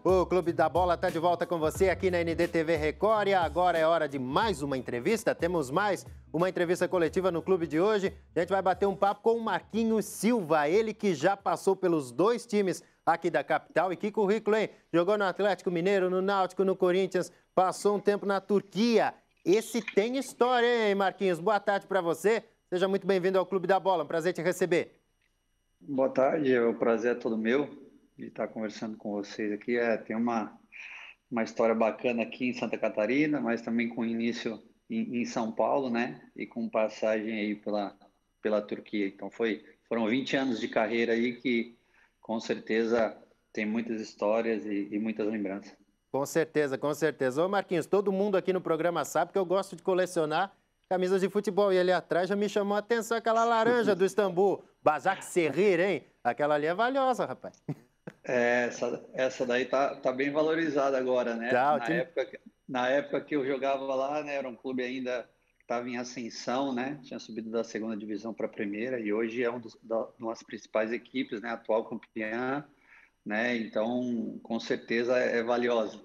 O Clube da Bola está de volta com você aqui na NDTV Record e agora é hora de mais uma entrevista. Temos mais uma entrevista coletiva no clube de hoje. A gente vai bater um papo com o Marquinhos Silva, ele que já passou pelos dois times aqui da capital. E que currículo, hein? Jogou no Atlético Mineiro, no Náutico, no Corinthians, passou um tempo na Turquia. Esse tem história, hein, Marquinhos? Boa tarde para você. Seja muito bem-vindo ao Clube da Bola. Um prazer te receber. Boa tarde, o prazer é todo meu de estar conversando com vocês aqui. Tem uma história bacana aqui em Santa Catarina, mas também com início em São Paulo, né? E com passagem aí pela Turquia. Então foram 20 anos de carreira aí que com certeza tem muitas histórias e muitas lembranças. Com certeza, com certeza. Ô Marquinhos, todo mundo aqui no programa sabe que eu gosto de colecionar camisas de futebol. E ali atrás já me chamou a atenção aquela laranja do Istambul. Başakşehir, hein? Aquela ali é valiosa, rapaz. Essa daí tá bem valorizada agora, né? Tá, Na época que eu jogava lá, né, era um clube ainda que estava em ascensão, né? Tinha subido da segunda divisão para a primeira e hoje é uma das principais equipes, né? Atual campeã, né? Então, com certeza é valiosa.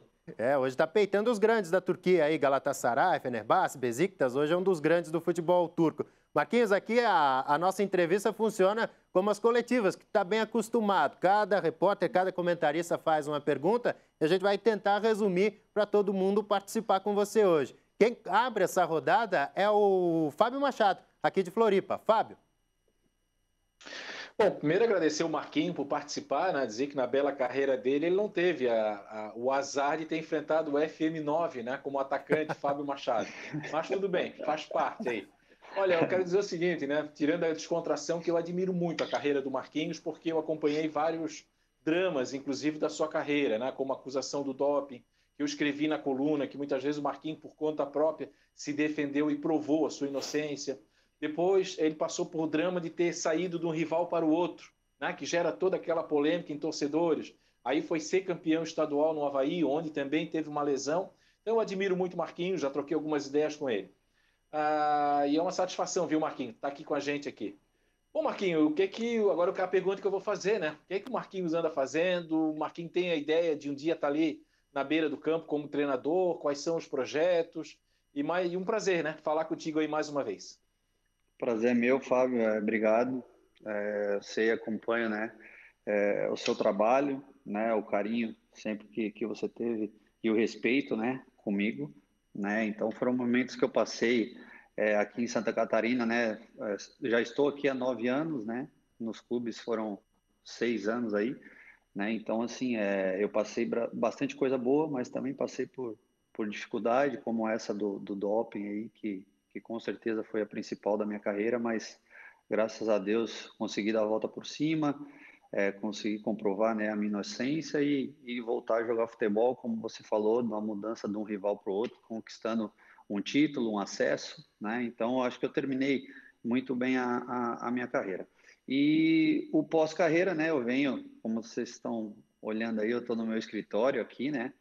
Hoje está peitando os grandes da Turquia aí, Galatasaray, Fenerbahçe, Besiktas, hoje é um dos grandes do futebol turco. Marquinhos, aqui a nossa entrevista funciona como as coletivas, que está bem acostumado. Cada repórter, cada comentarista faz uma pergunta e a gente vai tentar resumir para todo mundo participar com você hoje. Quem abre essa rodada é o Fábio Machado, aqui de Floripa. Fábio. Bom, primeiro agradecer o Marquinhos por participar, né? Dizer que na bela carreira dele ele não teve o azar de ter enfrentado o FM9, né? Como atacante, Fábio Machado. Mas tudo bem, faz parte aí. Olha, eu quero dizer o seguinte, né? Tirando a descontração, que eu admiro muito a carreira do Marquinhos, porque eu acompanhei vários dramas, inclusive da sua carreira, né? Como a acusação do doping, que eu escrevi na coluna, que muitas vezes o Marquinhos, por conta própria, se defendeu e provou a sua inocência. Depois ele passou por drama de ter saído de um rival para o outro, né, que gera toda aquela polêmica em torcedores. Aí foi ser campeão estadual no Avaí, onde também teve uma lesão. Então eu admiro muito o Marquinhos, já troquei algumas ideias com ele. E é uma satisfação, viu, Marquinhos, estar aqui com a gente aqui. Bom, Marquinhos, agora a pergunta que eu vou fazer, né? O que o Marquinhos anda fazendo? O Marquinhos tem a ideia de um dia estar ali na beira do campo como treinador? Quais são os projetos? E um prazer, né? Falar contigo aí mais uma vez. Prazer é meu, Fábio, obrigado. Você acompanha, né, o seu trabalho, né, o carinho sempre que você teve e o respeito, né, comigo, né. Então foram momentos que eu passei aqui em Santa Catarina, né. Já estou aqui há 9 anos, né. Nos clubes foram 6 anos aí, né. Então assim, eu passei bastante coisa boa, mas também passei por dificuldade como essa do doping aí que com certeza foi a principal da minha carreira, mas graças a Deus consegui dar a volta por cima, consegui comprovar, né, a minha inocência e voltar a jogar futebol, como você falou, uma mudança de um rival para o outro, conquistando um título, um acesso, né? Então acho que eu terminei muito bem a minha carreira. E o pós-carreira, né, eu venho, como vocês estão olhando aí, eu estou no meu escritório aqui, né,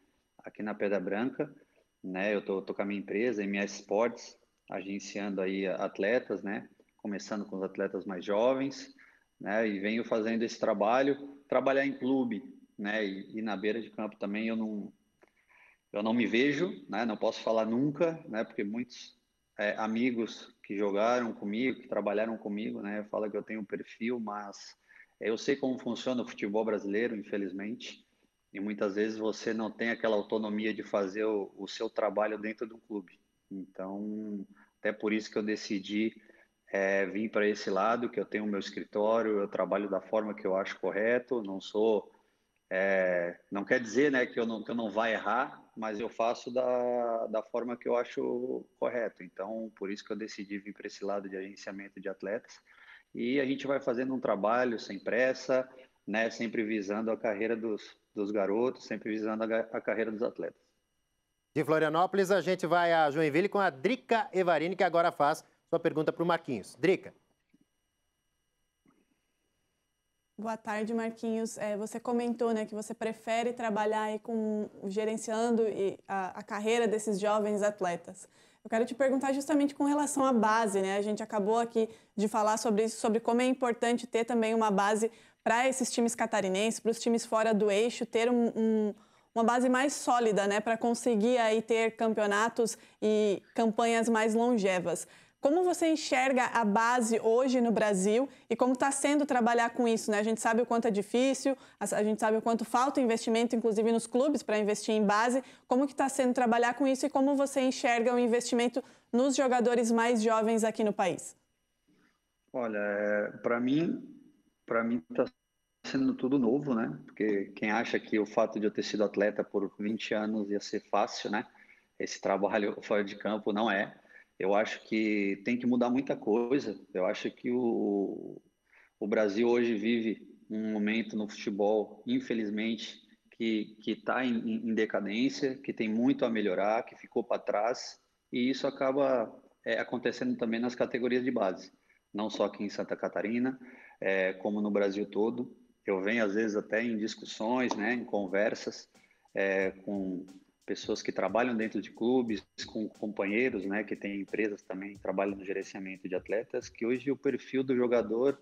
aqui na Pedra Branca, né, eu tô com a minha empresa, MS Sports, agenciando aí atletas, né? Começando com os atletas mais jovens, né? E venho fazendo esse trabalho, trabalhar em clube, né? E na beira de campo também eu não me vejo, né? Não posso falar nunca, né? Porque muitos amigos que jogaram comigo, que trabalharam comigo, né? Falam que eu tenho um perfil, mas eu sei como funciona o futebol brasileiro, infelizmente. E muitas vezes você não tem aquela autonomia de fazer o seu trabalho dentro do clube. Então, até por isso que eu decidi vir para esse lado, que eu tenho o meu escritório, eu trabalho da forma que eu acho correto, não sou... não quer dizer, né, que eu não vai errar, mas eu faço da forma que eu acho correto. Então, por isso que eu decidi vir para esse lado de agenciamento de atletas. E a gente vai fazendo um trabalho sem pressa, né, sempre visando a carreira dos garotos, sempre visando a carreira dos atletas. De Florianópolis, a gente vai a Joinville com a Drica Evarini, que agora faz sua pergunta para o Marquinhos. Drica. Boa tarde, Marquinhos. Você comentou, né, que você prefere trabalhar aí gerenciando a carreira desses jovens atletas. Eu quero te perguntar justamente com relação à base, né? A gente acabou aqui de falar sobre isso, sobre como é importante ter também uma base para esses times catarinenses, para os times fora do eixo, ter um uma base mais sólida, né, para conseguir aí ter campeonatos e campanhas mais longevas. Como você enxerga a base hoje no Brasil e como está sendo trabalhar com isso, né? A gente sabe o quanto é difícil, a gente sabe o quanto falta investimento, inclusive nos clubes, para investir em base. Como que está sendo trabalhar com isso e como você enxerga o investimento nos jogadores mais jovens aqui no país? Olha, para mim está sendo tudo novo, né? Porque quem acha que o fato de eu ter sido atleta por 20 anos ia ser fácil, né? Esse trabalho fora de campo não é. Eu acho que tem que mudar muita coisa. Eu acho que o Brasil hoje vive um momento no futebol, infelizmente, que está em decadência, que tem muito a melhorar, que ficou para trás, e isso acaba acontecendo também nas categorias de base, não só aqui em Santa Catarina, como no Brasil todo. Eu venho, às vezes, até em discussões, né, em conversas com pessoas que trabalham dentro de clubes, com companheiros, né, que têm empresas também que trabalham no gerenciamento de atletas, que hoje o perfil do jogador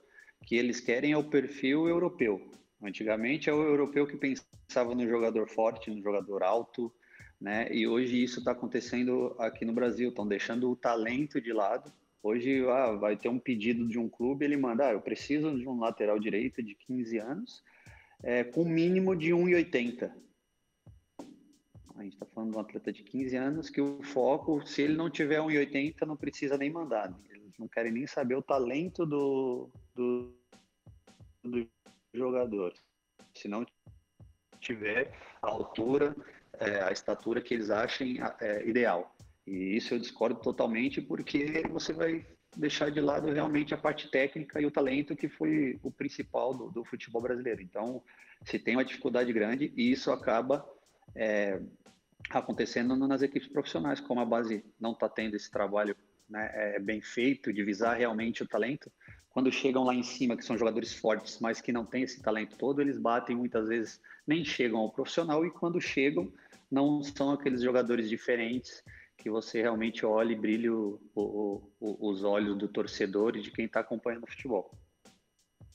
que eles querem é o perfil europeu. Antigamente é o europeu que pensava no jogador forte, no jogador alto, né, e hoje isso está acontecendo aqui no Brasil, estão deixando o talento de lado. Hoje vai ter um pedido de um clube, ele manda, eu preciso de um lateral direito de 15 anos, com mínimo de 1,80. A gente está falando de um atleta de 15 anos que o foco, se ele não tiver 1,80, não precisa nem mandar. Eles não querem nem saber o talento do jogador. Se não tiver a altura, a estatura que eles achem ideal. E isso eu discordo totalmente, porque você vai deixar de lado realmente a parte técnica e o talento, que foi o principal do futebol brasileiro. Então, se tem uma dificuldade grande, e isso acaba acontecendo nas equipes profissionais, como a base não está tendo esse trabalho, né, bem feito, de visar realmente o talento. Quando chegam lá em cima, que são jogadores fortes, mas que não têm esse talento todo, eles batem muitas vezes, nem chegam ao profissional, e quando chegam, não são aqueles jogadores diferentes que você realmente olha e brilha os olhos do torcedor e de quem está acompanhando o futebol.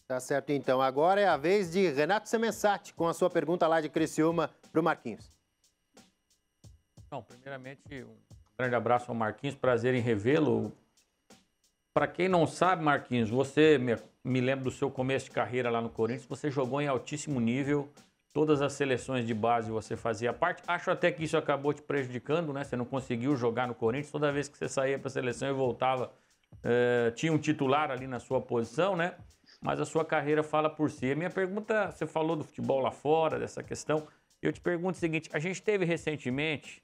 Tá certo, então. Agora é a vez de Renato Semensati, com a sua pergunta lá de Criciúma para o Marquinhos. Não, primeiramente, um grande abraço ao Marquinhos, prazer em revê-lo. Para quem não sabe, Marquinhos, você me lembra do seu começo de carreira lá no Corinthians, você jogou em altíssimo nível, todas as seleções de base você fazia parte. Acho até que isso acabou te prejudicando, né? Você não conseguiu jogar no Corinthians, toda vez que você saía para a seleção e voltava, tinha um titular ali na sua posição, né? Mas a sua carreira fala por si. A minha pergunta, você falou do futebol lá fora, dessa questão, eu te pergunto o seguinte, a gente teve recentemente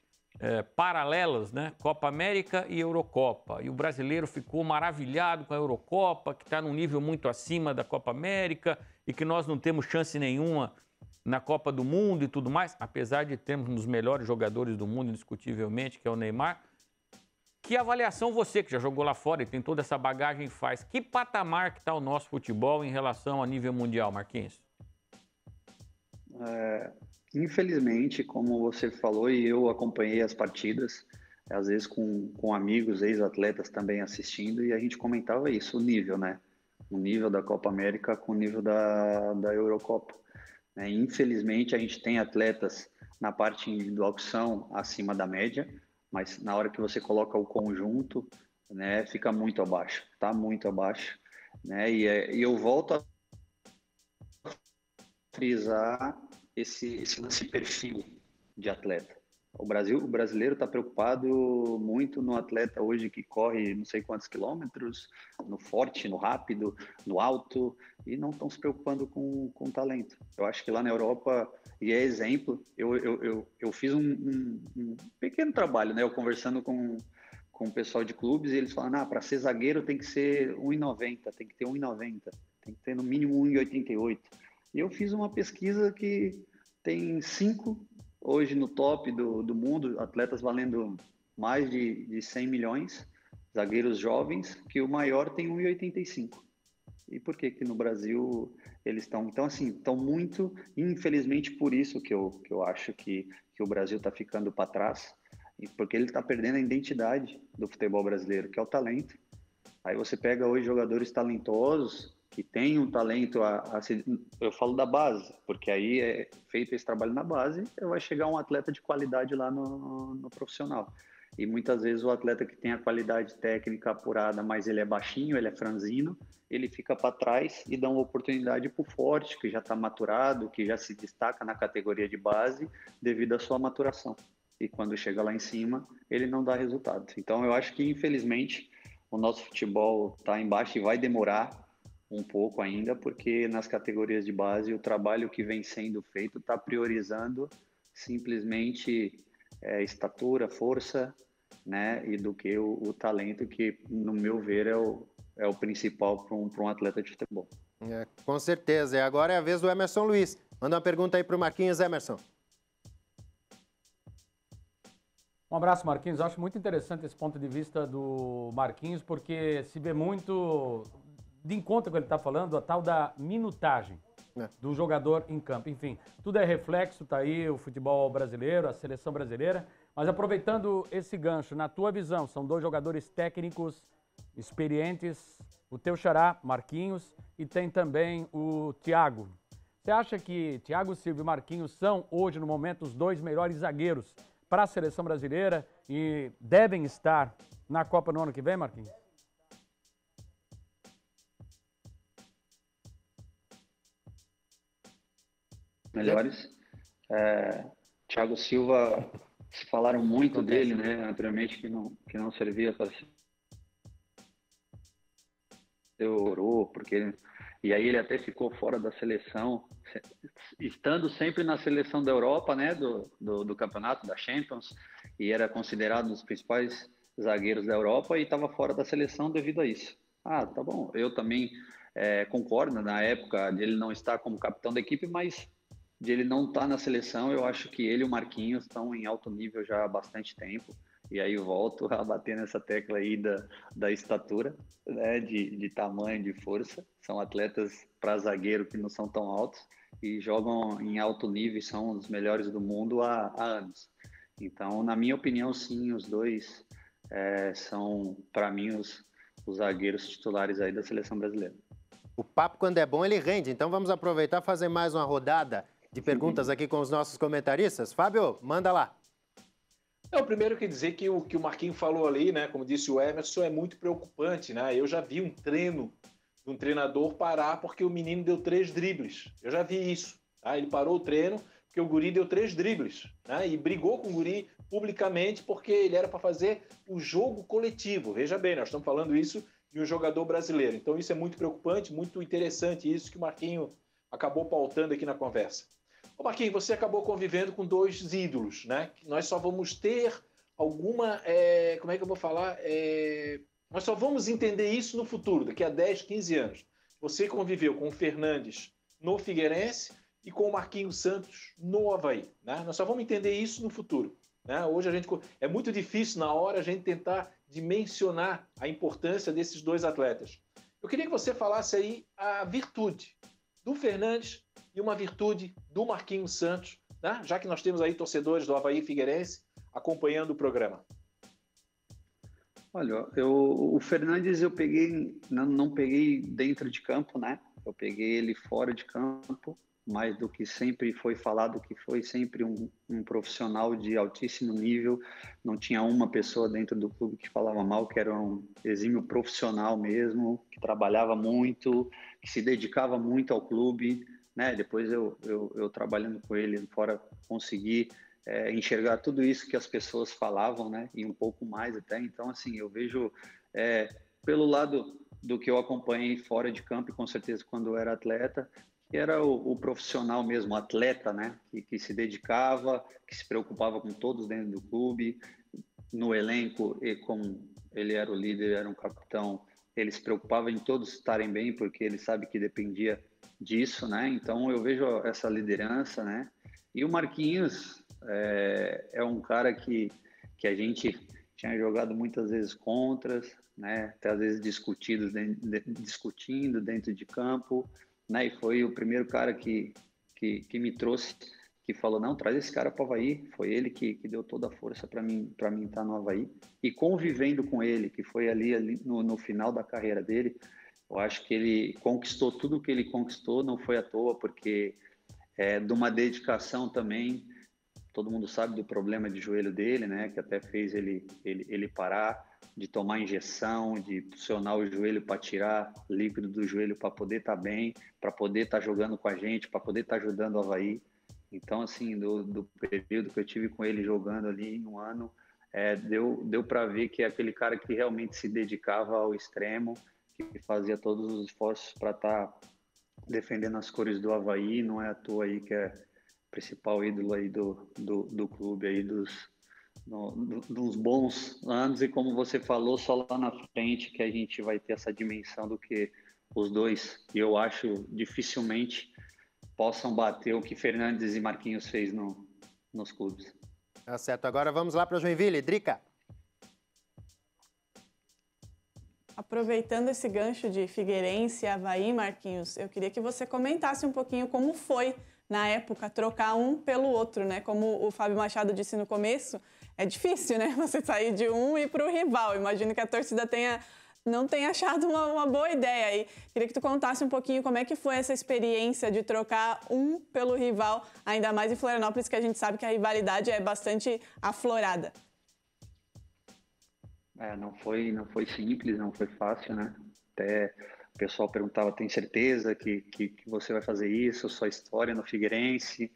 paralelos, né? Copa América e Eurocopa. E o brasileiro ficou maravilhado com a Eurocopa, que está num nível muito acima da Copa América e que nós não temos chance nenhuma na Copa do Mundo e tudo mais, apesar de termos um dos melhores jogadores do mundo, indiscutivelmente, que é o Neymar. Que avaliação você, que já jogou lá fora e tem toda essa bagagem, faz? Que patamar que está o nosso futebol em relação a nível mundial, Marquinhos? Infelizmente, como você falou, e eu acompanhei as partidas, às vezes com amigos, ex-atletas também assistindo, e a gente comentava isso, o nível, né? O nível da Copa América com o nível da Eurocopa. Infelizmente, a gente tem atletas na parte individual que são acima da média, mas na hora que você coloca o conjunto, né, fica muito abaixo, tá muito abaixo, né? E eu volto a frisar esse perfil de atleta. O brasileiro está preocupado muito no atleta hoje que corre não sei quantos quilômetros, no forte, no rápido, no alto, e não estão se preocupando com talento. Eu acho que lá na Europa, e é exemplo, eu fiz um pequeno trabalho, né? Eu conversando com o pessoal de clubes, e eles falam, para ser zagueiro tem que ser 1,90, tem que ter 1,90, tem que ter no mínimo 1,88. E eu fiz uma pesquisa que tem 5 hoje no top do mundo, atletas valendo mais de 100 milhões, zagueiros jovens, que o maior tem 1,85. E por que no Brasil eles estão... Então, assim, estão muito... Infelizmente, por isso que eu acho que o Brasil está ficando para trás, porque ele está perdendo a identidade do futebol brasileiro, que é o talento. Aí você pega hoje jogadores talentosos, que tem um talento eu falo da base, porque aí é feito esse trabalho na base, vai chegar um atleta de qualidade lá no profissional. E muitas vezes o atleta que tem a qualidade técnica apurada, mas ele é baixinho, ele é franzino, ele fica para trás e dá uma oportunidade para o forte, que já está maturado, que já se destaca na categoria de base devido à sua maturação. E quando chega lá em cima, ele não dá resultado. Então eu acho que, infelizmente, o nosso futebol está embaixo e vai demorar um pouco ainda, porque nas categorias de base o trabalho que vem sendo feito está priorizando simplesmente estatura, força, né, e do que o talento, que no meu ver é o principal para um atleta de futebol. Com certeza. E agora é a vez do Emerson Luiz. Manda uma pergunta aí para o Marquinhos, Emerson. Um abraço, Marquinhos. Eu acho muito interessante esse ponto de vista do Marquinhos, porque se vê muito de encontro com o que ele está falando, a tal da minutagem do jogador em campo. Enfim, tudo é reflexo, tá aí o futebol brasileiro, a seleção brasileira. Mas aproveitando esse gancho, na tua visão, são dois jogadores técnicos experientes, o teu xará, Marquinhos, e tem também o Thiago. Você acha que Thiago Silva e Marquinhos são, hoje, no momento, os dois melhores zagueiros para a seleção brasileira e devem estar na Copa no ano que vem, Marquinhos? Melhores. Thiago Silva, se falaram muito dele, né, anteriormente, que não servia para ser Euro, e aí ele até ficou fora da seleção, estando sempre na seleção da Europa, né, do campeonato, da Champions, e era considerado um dos principais zagueiros da Europa e estava fora da seleção devido a isso. Ah, tá bom, eu também concordo na época de ele não estar como capitão da equipe, mas de ele não estar na seleção, eu acho que ele e o Marquinhos estão em alto nível já há bastante tempo. E aí eu volto a bater nessa tecla aí da estatura, né, de tamanho, de força. São atletas para zagueiro que não são tão altos e jogam em alto nível e são os melhores do mundo há anos. Então, na minha opinião, sim, os dois são, para mim, os zagueiros titulares aí da seleção brasileira. O papo, quando é bom, ele rende. Então, vamos aproveitar e fazer mais uma rodada de perguntas aqui com os nossos comentaristas. Fábio, manda lá. O primeiro quer dizer que o Marquinhos falou ali, né, como disse o Emerson, é muito preocupante, né? Eu já vi um treino de um treinador parar porque o menino deu 3 dribles. Eu já vi isso. Tá? Ele parou o treino porque o guri deu 3 dribles, né? E brigou com o guri publicamente porque ele era para fazer o jogo coletivo. Veja bem, nós estamos falando isso de um jogador brasileiro. Então isso é muito preocupante, muito interessante isso que o Marquinhos acabou pautando aqui na conversa. Ô Marquinhos, você acabou convivendo com 2 ídolos, né? Nós só vamos ter alguma... como é que eu vou falar? Nós só vamos entender isso no futuro, daqui a 10, 15 anos. Você conviveu com o Fernandes no Figueirense e com o Marquinhos Santos no Avaí, né? Nós só vamos entender isso no futuro, né? Hoje é muito difícil na hora a gente tentar dimensionar a importância desses 2 atletas. Eu queria que você falasse aí a virtude do Fernandes e uma virtude do Marquinhos Santos, né? Já que nós temos aí torcedores do Avaí Figueirense acompanhando o programa. Olha, o Fernandes eu peguei, não peguei dentro de campo, né? Eu peguei ele fora de campo, mais do que sempre foi falado, que foi sempre um profissional de altíssimo nível. Não tinha uma pessoa dentro do clube que falava mal, que era um exímio profissional mesmo, que trabalhava muito, que se dedicava muito ao clube, né? Depois eu trabalhando com ele fora, consegui enxergar tudo isso que as pessoas falavam, né? E um pouco mais até. Então, assim, eu vejo pelo lado do que eu acompanhei fora de campo, e com certeza quando eu era atleta, que era o profissional mesmo, o atleta, né? Que se dedicava, que se preocupava com todos dentro do clube, no elenco, e como ele era o líder, era um capitão, ele se preocupava em todos estarem bem, porque ele sabe que dependia disso, né? Então eu vejo essa liderança, né? E o Marquinhos é um cara que a gente tinha jogado muitas vezes contra, né? Até às vezes discutindo dentro de campo, né? E foi o primeiro cara que me trouxe, que falou, não, traz esse cara para o Avaí. Foi ele que deu toda a força para mim estar no Avaí. E convivendo com ele, que foi ali no final da carreira dele, Eu acho que ele conquistou tudo o que ele conquistou, não foi à toa, porque de uma dedicação também. Todo mundo sabe do problema de joelho dele, né? Que até fez ele parar, de tomar injeção, de pressionar o joelho para tirar líquido do joelho para poder estar bem, para poder estar jogando com a gente, para poder estar ajudando o Avaí. Então, assim, do período que eu tive com ele jogando ali em um ano, deu para ver que é aquele cara que realmente se dedicava ao extremo, que fazia todos os esforços para estar defendendo as cores do Avaí. Não é à toa aí que é principal ídolo aí do clube aí dos bons anos, e como você falou, só lá na frente que a gente vai ter essa dimensão do que os dois, eu acho, dificilmente possam bater o que Fernandes e Marquinhos fez nos clubes. Tá certo, agora vamos lá para Joinville, Drica. Aproveitando esse gancho de Figueirense e Avaí, Marquinhos, eu queria que você comentasse um pouquinho como foi, na época, trocar um pelo outro, né? Como o Fábio Machado disse no começo, é difícil, né? Você sair de um e ir para o rival. Imagino que a torcida não tenha achado uma boa ideia. E queria que tu contasse um pouquinho como é que foi essa experiência de trocar um pelo rival, ainda mais em Florianópolis, que a gente sabe que a rivalidade é bastante aflorada. Não foi simples, não foi fácil, né? Até o pessoal perguntava, tem certeza que você vai fazer isso, sua história no Figueirense,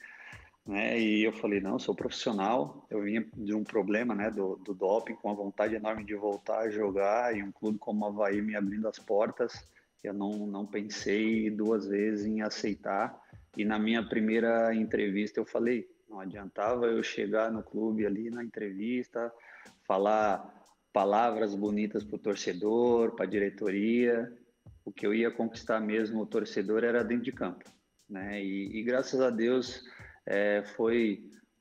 né? E eu falei, não, sou profissional, eu vinha de um problema, né, do doping, com a vontade enorme de voltar a jogar, e um clube como o Avaí me abrindo as portas, eu não pensei duas vezes em aceitar. E na minha primeira entrevista eu falei, não adiantava eu chegar no clube ali na entrevista, falar palavras bonitas para o torcedor, para a diretoria. O que eu ia conquistar mesmo o torcedor era dentro de campo, né? E graças a Deus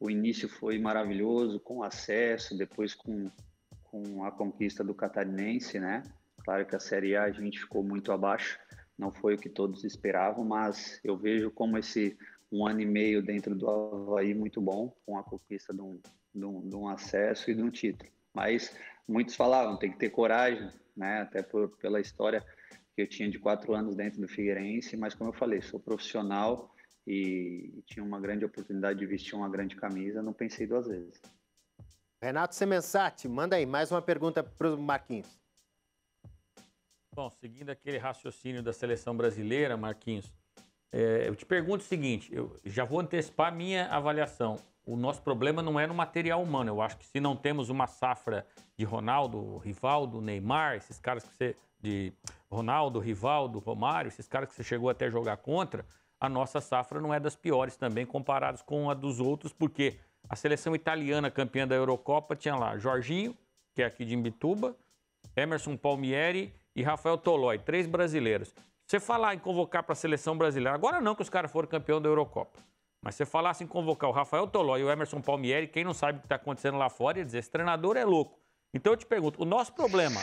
o início foi maravilhoso, com acesso, depois com a conquista do Catarinense, né? Claro que a Série A a gente ficou muito abaixo, não foi o que todos esperavam, mas eu vejo como esse 1 ano e meio dentro do Avaí muito bom, com a conquista de um acesso e de um título. Mas muitos falavam, tem que ter coragem, né? Até pela história que eu tinha de 4 anos dentro do Figueirense, mas como eu falei, sou profissional e tinha uma grande oportunidade de vestir uma grande camisa, não pensei duas vezes. Renato Semensati, manda aí mais uma pergunta para o Marquinhos. Bom, seguindo aquele raciocínio da seleção brasileira, Marquinhos, eu te pergunto o seguinte, eu já vou antecipar a minha avaliação. O nosso problema não é no material humano. Eu acho que se não temos uma safra de Ronaldo, Rivaldo, Neymar, esses caras que você... de Ronaldo, Rivaldo, Romário, esses caras que você chegou até a jogar contra, a nossa safra não é das piores também, comparados com a dos outros, porque a seleção italiana campeã da Eurocopa tinha lá Jorginho, que é aqui de Imbituba, Emerson Palmieri e Rafael Tolói, 3 brasileiros. Você falar em convocar para a seleção brasileira, agora não que os caras foram campeão da Eurocopa, mas se você falasse em convocar o Rafael Tolói e o Emerson Palmieri, quem não sabe o que está acontecendo lá fora, ia dizer, esse treinador é louco. Então eu te pergunto, o nosso problema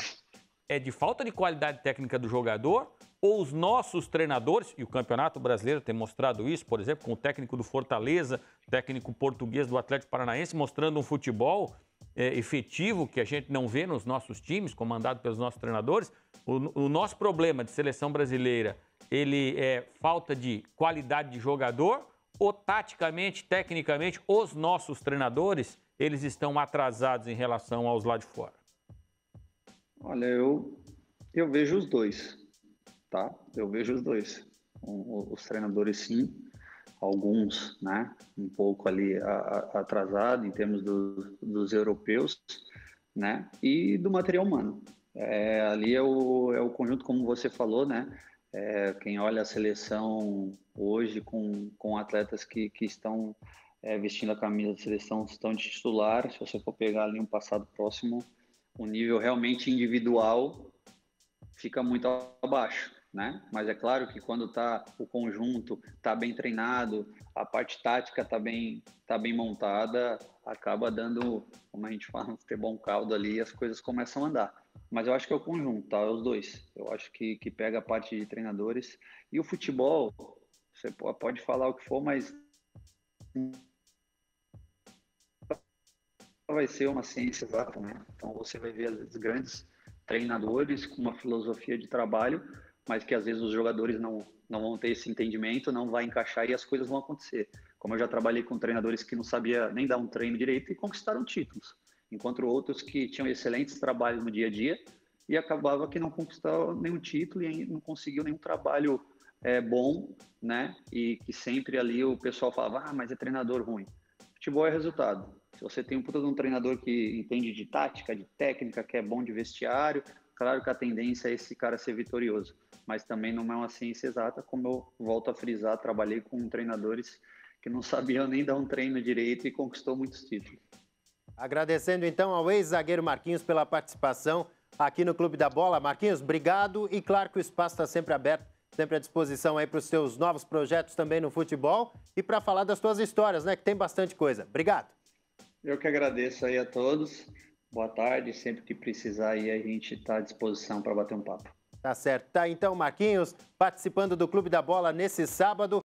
é de falta de qualidade técnica do jogador ou os nossos treinadores, e o Campeonato Brasileiro tem mostrado isso, por exemplo, com o técnico do Fortaleza, técnico português do Atlético Paranaense, mostrando um futebol efetivo que a gente não vê nos nossos times, comandado pelos nossos treinadores. O nosso problema de seleção brasileira, ele é falta de qualidade de jogador ou taticamente, tecnicamente, os nossos treinadores, eles estão atrasados em relação aos lá de fora? Olha, eu vejo os dois, tá? Eu vejo os dois. Os treinadores, sim, alguns, né? Um pouco ali atrasado em termos dos europeus, né? E do material humano. Ali é o conjunto, como você falou, né? Quem olha a seleção hoje com atletas que estão vestindo a camisa da seleção, estão de titular, se você for pegar ali um passado próximo, o nível realmente individual fica muito abaixo, né? Mas é claro que quando o conjunto está bem treinado, a parte tática está bem montada, acaba dando, como a gente fala, um futebol um caldo ali e as coisas começam a andar. Mas eu acho que é o conjunto, tá? Os dois. Eu acho que pega a parte de treinadores. E o futebol, você pode falar o que for, mas vai ser uma ciência exata, né? Então você vai ver os grandes treinadores com uma filosofia de trabalho, mas que às vezes os jogadores não vão ter esse entendimento, não vai encaixar e as coisas vão acontecer. Como eu já trabalhei com treinadores que não sabia nem dar um treino direito e conquistaram títulos, enquanto outros que tinham excelentes trabalhos no dia a dia e acabava que não conquistava nenhum título e não conseguiu nenhum trabalho bom, né? E que sempre ali o pessoal falava, mas é treinador ruim. Futebol é resultado. Se você tem um puta de um treinador que entende de tática, de técnica, que é bom de vestiário, claro que a tendência é esse cara ser vitorioso. Mas também não é uma ciência exata, como eu volto a frisar, trabalhei com treinadores que não sabiam nem dar um treino direito e conquistou muitos títulos. Agradecendo então ao ex-zagueiro Marquinhos pela participação aqui no Clube da Bola. Marquinhos, obrigado e claro que o espaço está sempre aberto, sempre à disposição aí para os seus novos projetos também no futebol e para falar das suas histórias, né, que tem bastante coisa. Obrigado. Eu que agradeço aí a todos. Boa tarde, sempre que precisar aí a gente está à disposição para bater um papo. Tá certo. Tá então Marquinhos participando do Clube da Bola nesse sábado.